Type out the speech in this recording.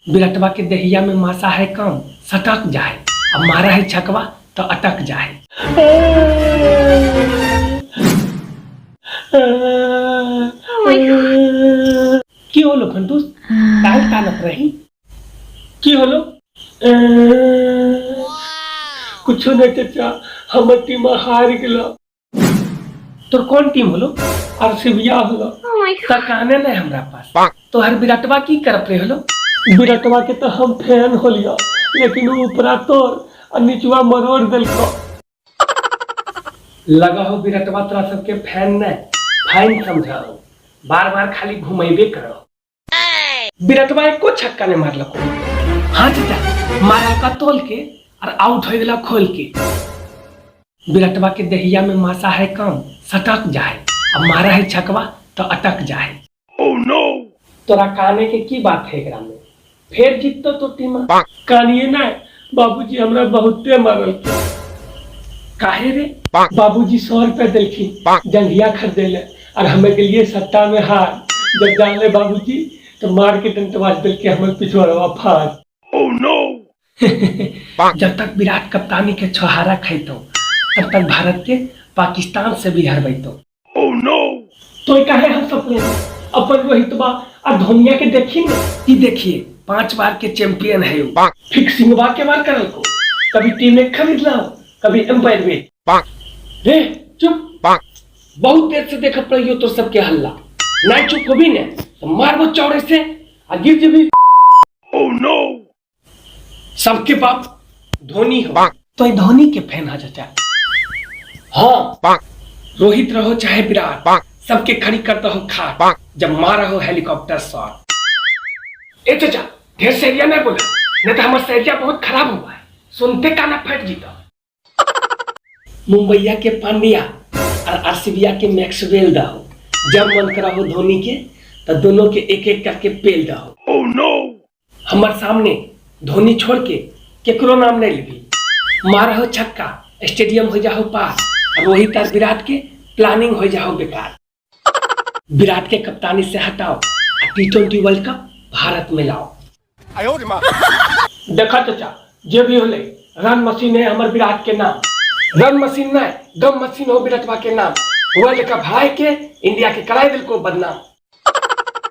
बिरटवा के दहिया में मासा है कम सटक जाए, अब मारा है छकवा तो अटक जाए। की होलो फंटूस, काहे कानत रही? की होलो? कुछ नहीं चाचा, हमर टीम हार गेलो। तोर कौन टीम होलो? आरसीबीया होलो। त कहने नहीं हमरा पास। तो हर बिरटवा की करत रहे होलो? बिरटवा के तो हम फैन होलियो, लेकिन ऊपरा तोर और निचवा मरोड़ देलको। लगा हो बिरटवा तोरा सबके फैन नहीं, फाइन समझाओ। बार बार खाली घुमेबे करो। बिरटवा एको छक्का ने मारलको। हाँ चाचा, मारा का तोल के और आउट हो गया खोल के। बिरटवा के दहिया में मासा है कम सटक जाए, अब मारा है छकवा तो अटक जाए। Oh no! तोरा काने के की बात है एकरा में? फिर जीतो तो टीम कानिए ना। बाबूजी हमरा बहुते मारल के। काहे रे? बाबूजी 100 रुपया देलखिन जंघिया खरीदेले और हमें के लिए सट्टा में हार। जब जानले बाबूजी तो मार के डंटवाज दिल के हमर पिछवाड़वा फाड़। Oh no! जब तक विराट कप्तानी के छोहारा खैतो तब तक भारत के पाकिस्तान से भी हरबैतो। Oh no! तो काहे हम सपने अपन रोहितवा और धोनिया के देखी ने कि देखिए 5 बार के चैंपियन है वो। फिक्सिंगवा के बार करल को, कभी टीम में खरीद लाओ, कभी एम्पायर में। रे चुप, बहुत देर से देखत रहियो तो सबके हल्ला। नहीं चुप होबी ने तो मारबो चौड़े से आ गिर जेबी। Oh no! सबके बाप धोनी हो तो धोनी के फैन है चाचा। हाँ, रोहित रहो चाहे विराट, सबके खड़ी करता हो खा जब मारा हो हेलीकॉप्टर शॉट। ए चाचा, ढेर सरिया नहीं बोला, नहीं तो हमारा सरिया बहुत खराब हुआ है, सुनते का ना फट जीता। मुंबईया के पांड्या और आरसीबीया के मैक्सवेल दहो। जब मन करा हो धोनी के तो दोनों के एक एक करके पेल दहो। Oh no! हमारे सामने धोनी छोड़ के केकरो नाम नहीं लेबी। मारा हो छक्का, स्टेडियम हो जाओ पास, रोहित और विराट के प्लानिंग हो जाओ बेकार। विराट के कप्तानी से हटाओ, T20 वर्ल्ड कप भारत में लाओ। देखा चाचा, जे भी होले रन मशीन है हमारे विराट के नाम। रन मशीन नहीं, गम मशीन हो विराटवा के नाम। वर्ल्ड कप हाय के इंडिया के कराई दिल को बदनाम।